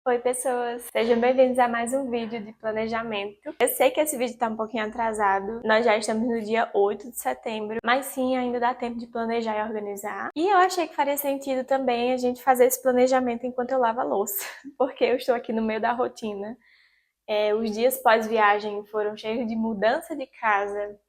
Oi, pessoas! Sejam bem-vindos a mais um vídeo de planejamento. Eu sei que esse vídeo está um pouquinho atrasado, nós já estamos no dia 8 de setembro, mas sim, ainda dá tempo de planejar e organizar. E eu achei que faria sentido também a gente fazer esse planejamento enquanto eu lavo a louça, porque eu estou aqui no meio da rotina. Os dias pós-viagem foram cheios de mudança de casa,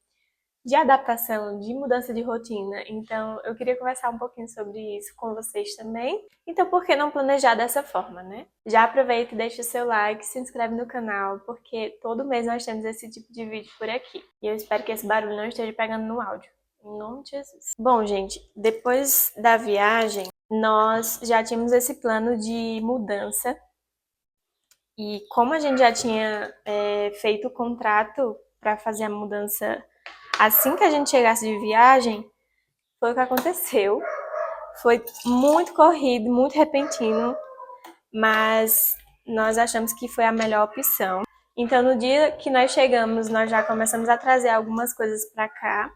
de adaptação, de mudança de rotina. Então, eu queria conversar um pouquinho sobre isso com vocês também. Então, por que não planejar dessa forma, né? Já aproveita e deixa o seu like, se inscreve no canal, porque todo mês nós temos esse tipo de vídeo por aqui. E eu espero que esse barulho não esteja pegando no áudio. Em nome de Jesus. Bom, gente, depois da viagem, nós já tínhamos esse plano de mudança. E como a gente já tinha feito o contrato para fazer a mudança assim que a gente chegasse de viagem, foi o que aconteceu. Foi muito corrido, muito repentino, mas nós achamos que foi a melhor opção. Então, no dia que nós chegamos, nós já começamos a trazer algumas coisas para cá.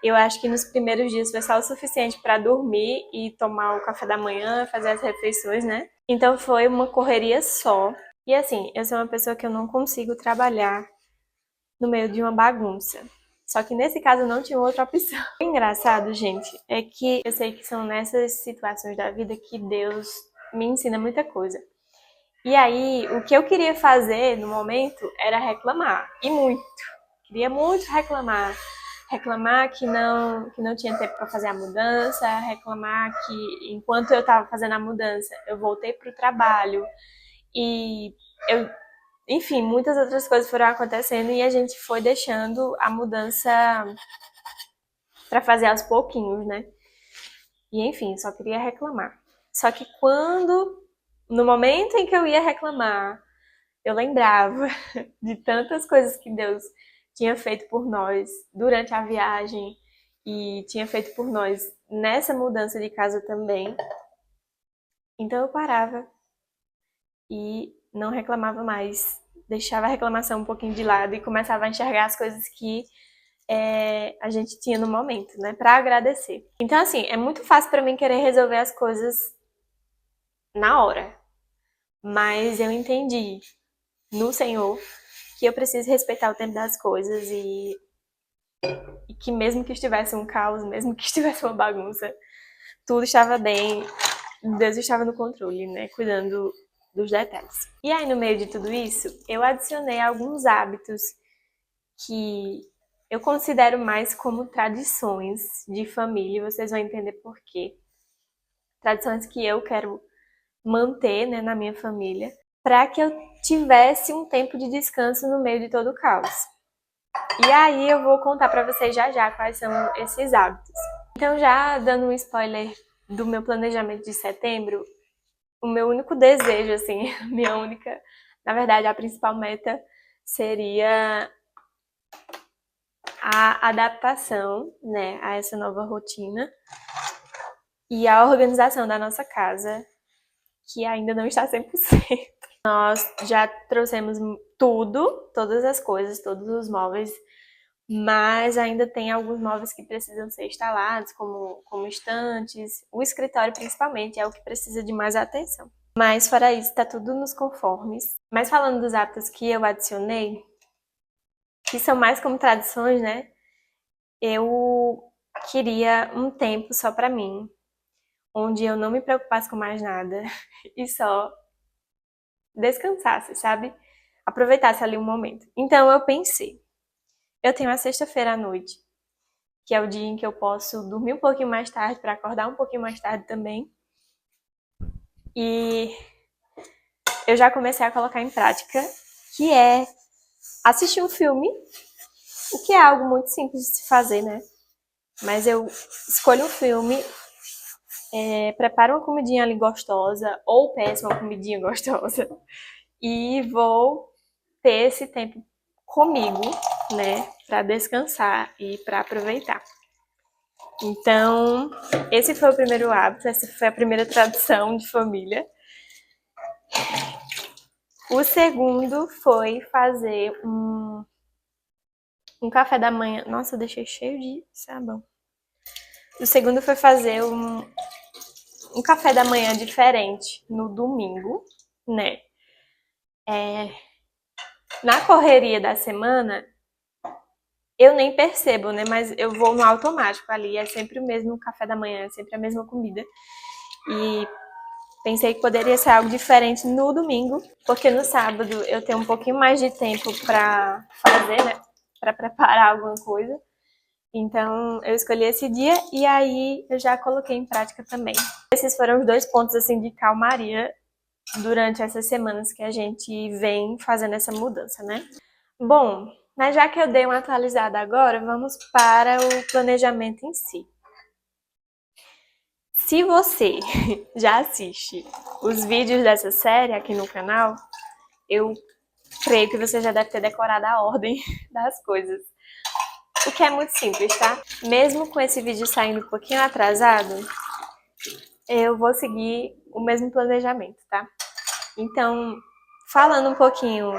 Eu acho que nos primeiros dias foi só o suficiente para dormir e tomar o café da manhã, fazer as refeições, né? Então, foi uma correria só. E assim, eu sou uma pessoa que eu não consigo trabalhar no meio de uma bagunça. Só que nesse caso não tinha outra opção. O engraçado, gente, é que eu sei que são nessas situações da vida que Deus me ensina muita coisa. E aí, o que eu queria fazer no momento era reclamar. E muito. Queria muito reclamar. Reclamar que não tinha tempo para fazer a mudança. Reclamar que enquanto eu estava fazendo a mudança, eu voltei para o trabalho. E enfim, muitas outras coisas foram acontecendo e a gente foi deixando a mudança para fazer aos pouquinhos, né? E enfim, só queria reclamar. Só que no momento em que eu ia reclamar, eu lembrava de tantas coisas que Deus tinha feito por nós durante a viagem e tinha feito por nós nessa mudança de casa também. Então eu parava e não reclamava mais. Deixava a reclamação um pouquinho de lado e começava a enxergar as coisas que a gente tinha no momento, né? Pra agradecer. Então, assim, é muito fácil pra mim querer resolver as coisas na hora. Mas eu entendi no Senhor que eu preciso respeitar o tempo das coisas e que mesmo que estivesse um caos, mesmo que estivesse uma bagunça, tudo estava bem, Deus estava no controle, né? Cuidando dos detalhes. E aí, no meio de tudo isso, eu adicionei alguns hábitos que eu considero mais como tradições de família, e vocês vão entender por quê. Tradições que eu quero manter, né, na minha família, para que eu tivesse um tempo de descanso no meio de todo o caos. E aí eu vou contar para vocês já já quais são esses hábitos. Então, já dando um spoiler do meu planejamento de setembro, o meu único desejo, assim, na verdade, a principal meta seria a adaptação, né, a essa nova rotina e a organização da nossa casa, que ainda não está 100%. Nós já trouxemos todas as coisas, todos os móveis, mas ainda tem alguns móveis que precisam ser instalados, como estantes. O escritório, principalmente, é o que precisa de mais atenção. Mas, fora isso, tá tudo nos conformes. Mas falando dos hábitos que eu adicionei, que são mais como tradições, né? Eu queria um tempo só pra mim, onde eu não me preocupasse com mais nada e só descansasse, sabe? Aproveitasse ali um momento. Então eu pensei, eu tenho a sexta-feira à noite, que é o dia em que eu posso dormir um pouquinho mais tarde para acordar um pouquinho mais tarde também. E eu já comecei a colocar em prática, que é assistir um filme, o que é algo muito simples de se fazer, né? Mas eu escolho um filme, preparo uma comidinha ali gostosa, ou peço uma comidinha gostosa, e vou ter esse tempo comigo, né, para descansar e para aproveitar. Então, esse foi o primeiro hábito, essa foi a primeira tradição de família. O segundo foi fazer um café da manhã. Nossa, eu deixei cheio de sabão. O segundo foi fazer um café da manhã diferente no domingo, né? Na correria da semana, eu nem percebo, né? Mas eu vou no automático ali, é sempre o mesmo café da manhã, é sempre a mesma comida. E pensei que poderia ser algo diferente no domingo, porque no sábado eu tenho um pouquinho mais de tempo para fazer, né? Para preparar alguma coisa. Então eu escolhi esse dia e aí eu já coloquei em prática também. Esses foram os 2 pontos assim de calmaria durante essas semanas que a gente vem fazendo essa mudança, né? Bom, mas já que eu dei uma atualizada agora, vamos para o planejamento em si. Se você já assiste os vídeos dessa série aqui no canal, eu creio que você já deve ter decorado a ordem das coisas. O que é muito simples, tá? Mesmo com esse vídeo saindo um pouquinho atrasado, eu vou seguir o mesmo planejamento, tá? Então, falando um pouquinho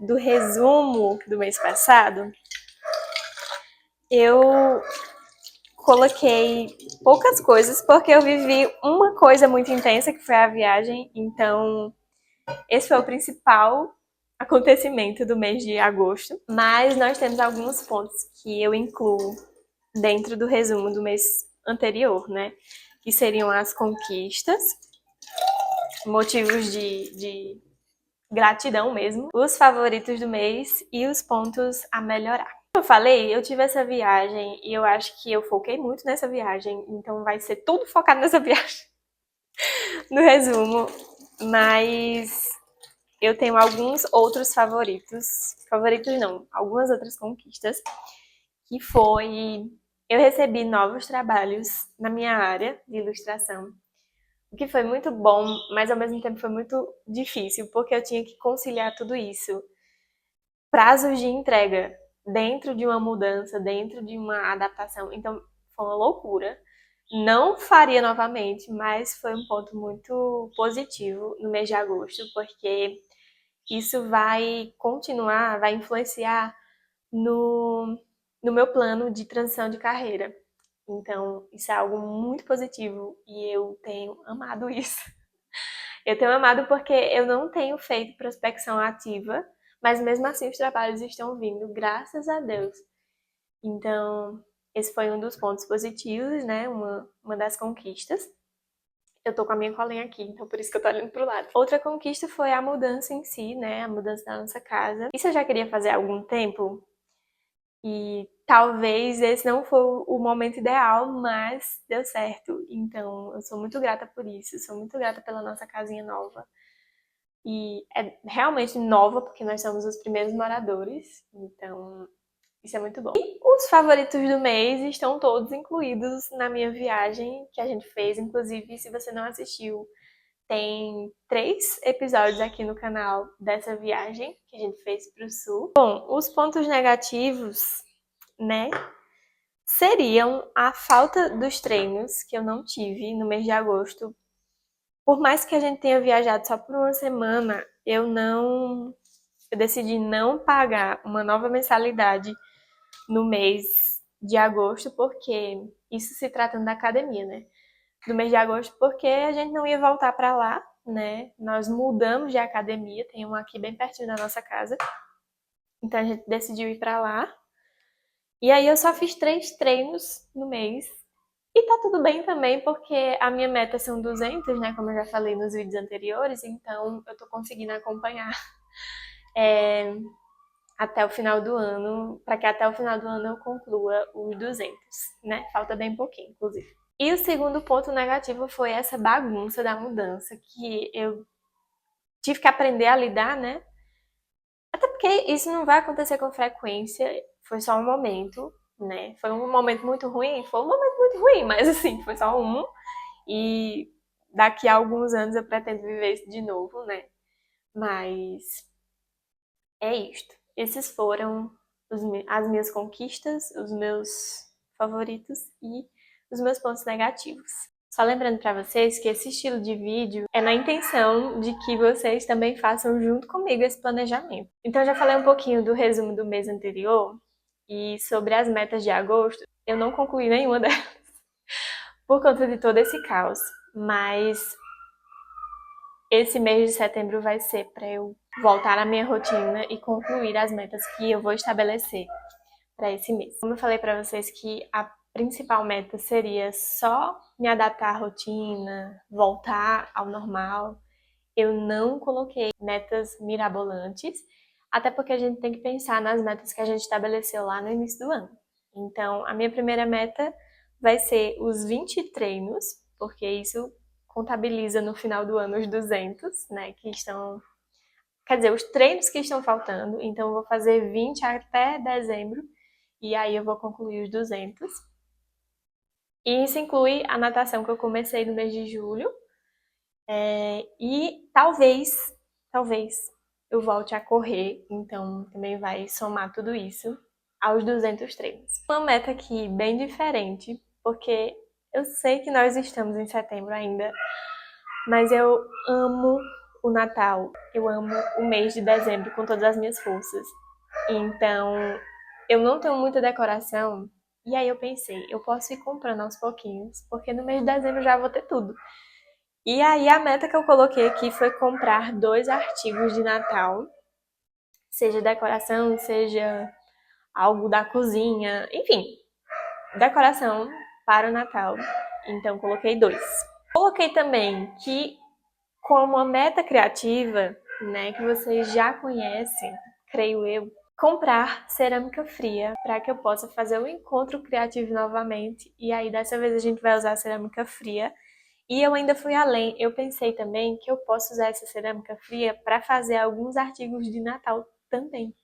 do resumo do mês passado, eu coloquei poucas coisas porque eu vivi uma coisa muito intensa que foi a viagem, então esse foi o principal acontecimento do mês de agosto. Mas nós temos alguns pontos que eu incluo dentro do resumo do mês anterior, né? Que seriam as conquistas, motivos de gratidão mesmo, os favoritos do mês e os pontos a melhorar. Como eu falei, eu tive essa viagem e eu acho que eu foquei muito nessa viagem, então vai ser tudo focado nessa viagem no resumo, mas eu tenho alguns outros favoritos não, algumas outras conquistas, que foi eu recebi novos trabalhos na minha área de ilustração, o que foi muito bom, mas ao mesmo tempo foi muito difícil, porque eu tinha que conciliar tudo isso. Prazos de entrega dentro de uma mudança, dentro de uma adaptação. Então, foi uma loucura. Não faria novamente, mas foi um ponto muito positivo no mês de agosto, porque isso vai continuar, vai influenciar no meu plano de transição de carreira. Então, isso é algo muito positivo e eu tenho amado isso. Eu tenho amado porque eu não tenho feito prospecção ativa, mas mesmo assim os trabalhos estão vindo, graças a Deus. Então, esse foi um dos pontos positivos, né? Uma das conquistas. Eu tô com a minha colinha aqui, então por isso que eu tô olhando pro lado. Outra conquista foi a mudança em si, né? A mudança da nossa casa. Isso eu já queria fazer há algum tempo, e talvez esse não foi o momento ideal, mas deu certo. Então, eu sou muito grata por isso. Sou muito grata pela nossa casinha nova. E é realmente nova, porque nós somos os primeiros moradores. Então, isso é muito bom. E os favoritos do mês estão todos incluídos na minha viagem que a gente fez. Inclusive, se você não assistiu, tem 3 episódios aqui no canal dessa viagem que a gente fez para o sul. Bom, os pontos negativos, né, seriam a falta dos treinos que eu não tive no mês de agosto. Por mais que a gente tenha viajado só por uma semana, eu decidi não pagar uma nova mensalidade no mês de agosto, porque isso se tratando da academia, né? Do mês de agosto, porque a gente não ia voltar para lá, né? Nós mudamos de academia, tem uma aqui bem pertinho da nossa casa. Então a gente decidiu ir para lá. E aí eu só fiz 3 treinos no mês. E tá tudo bem também, porque a minha meta são 200, né? Como eu já falei nos vídeos anteriores, então eu tô conseguindo acompanhar até o final do ano, para que até o final do ano eu conclua os 200, né? Falta bem pouquinho, inclusive. E o segundo ponto negativo foi essa bagunça da mudança, que eu tive que aprender a lidar, né? Até porque isso não vai acontecer com frequência, foi só um momento, né? Foi um momento muito ruim, foi um momento muito ruim, mas assim, foi só um. E daqui a alguns anos eu pretendo viver isso de novo, né? Mas é isto. Esses foram as minhas conquistas, os meus favoritos e os meus pontos negativos. Só lembrando para vocês que esse estilo de vídeo é na intenção de que vocês também façam junto comigo esse planejamento. Então, eu já falei um pouquinho do resumo do mês anterior e sobre as metas de agosto. Eu não concluí nenhuma delas por conta de todo esse caos, mas esse mês de setembro vai ser para eu voltar à minha rotina e concluir as metas que eu vou estabelecer para esse mês. Como eu falei para vocês que a principal meta seria só me adaptar à rotina, voltar ao normal, eu não coloquei metas mirabolantes, até porque a gente tem que pensar nas metas que a gente estabeleceu lá no início do ano. Então, a minha primeira meta vai ser os 20 treinos, porque isso contabiliza no final do ano os 200, né, que estão... Quer dizer, os treinos que estão faltando. Então, eu vou fazer 20 até dezembro, e aí eu vou concluir os 200. E isso inclui a natação que eu comecei no mês de julho. E talvez eu volte a correr, então também vai somar tudo isso aos 200 treinos. Uma meta aqui bem diferente, porque eu sei que nós estamos em setembro ainda, mas eu amo o Natal, eu amo o mês de dezembro com todas as minhas forças. Então, eu não tenho muita decoração, e aí eu pensei, eu posso ir comprando aos pouquinhos, porque no mês de dezembro eu já vou ter tudo. E aí a meta que eu coloquei aqui foi comprar 2 artigos de Natal, seja decoração, seja algo da cozinha, enfim, decoração para o Natal. Então coloquei 2. Coloquei também que, como uma meta criativa, né, que vocês já conhecem, creio eu, comprar cerâmica fria para que eu possa fazer o encontro criativo novamente. E aí dessa vez a gente vai usar cerâmica fria. E eu ainda fui além, eu pensei também que eu posso usar essa cerâmica fria para fazer alguns artigos de Natal também.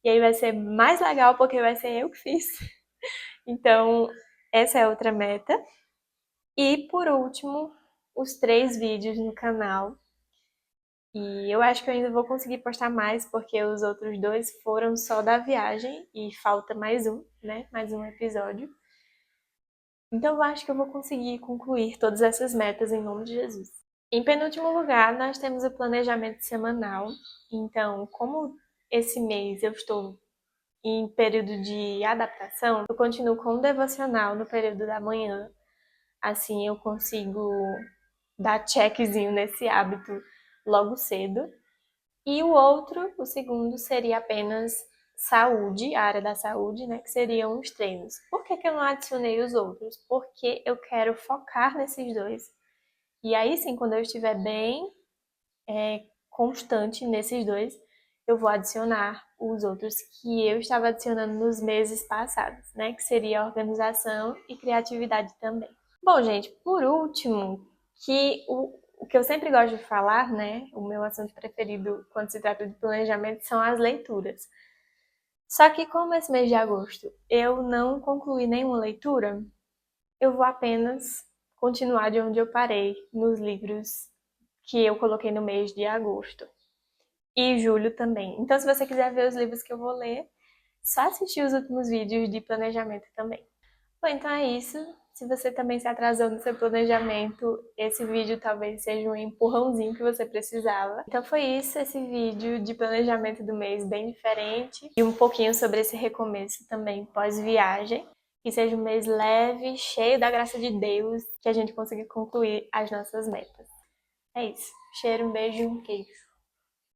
E aí vai ser mais legal porque vai ser eu que fiz. Então, essa é outra meta. E por último, os 3 vídeos no canal. E eu acho que eu ainda vou conseguir postar mais, porque os outros 2 foram só da viagem e falta mais um, né? Mais um episódio. Então eu acho que eu vou conseguir concluir todas essas metas em nome de Jesus. Em penúltimo lugar, nós temos o planejamento semanal. Então, como esse mês eu estou em período de adaptação, eu continuo com o devocional no período da manhã. Assim eu consigo dar checkzinho nesse hábito logo cedo. E o outro, o segundo, seria apenas saúde, a área da saúde, né, que seriam os treinos. Por que que eu não adicionei os outros? Porque eu quero focar nesses 2. E aí sim, quando eu estiver bem constante nesses 2, eu vou adicionar os outros que eu estava adicionando nos meses passados, né, que seria organização e criatividade também. Bom, gente, por último, que o que eu sempre gosto de falar, né, o meu assunto preferido quando se trata de planejamento são as leituras. Só que como esse mês de agosto eu não concluí nenhuma leitura, eu vou apenas continuar de onde eu parei nos livros que eu coloquei no mês de agosto. E julho também. Então, se você quiser ver os livros que eu vou ler, só assistir os últimos vídeos de planejamento também. Bom, então é isso. Se você também se atrasou no seu planejamento, esse vídeo talvez seja um empurrãozinho que você precisava. Então foi isso, esse vídeo de planejamento do mês bem diferente e um pouquinho sobre esse recomeço também pós-viagem. Que seja um mês leve, cheio da graça de Deus, que a gente consiga concluir as nossas metas. É isso. Cheiro, um beijo e um queijo.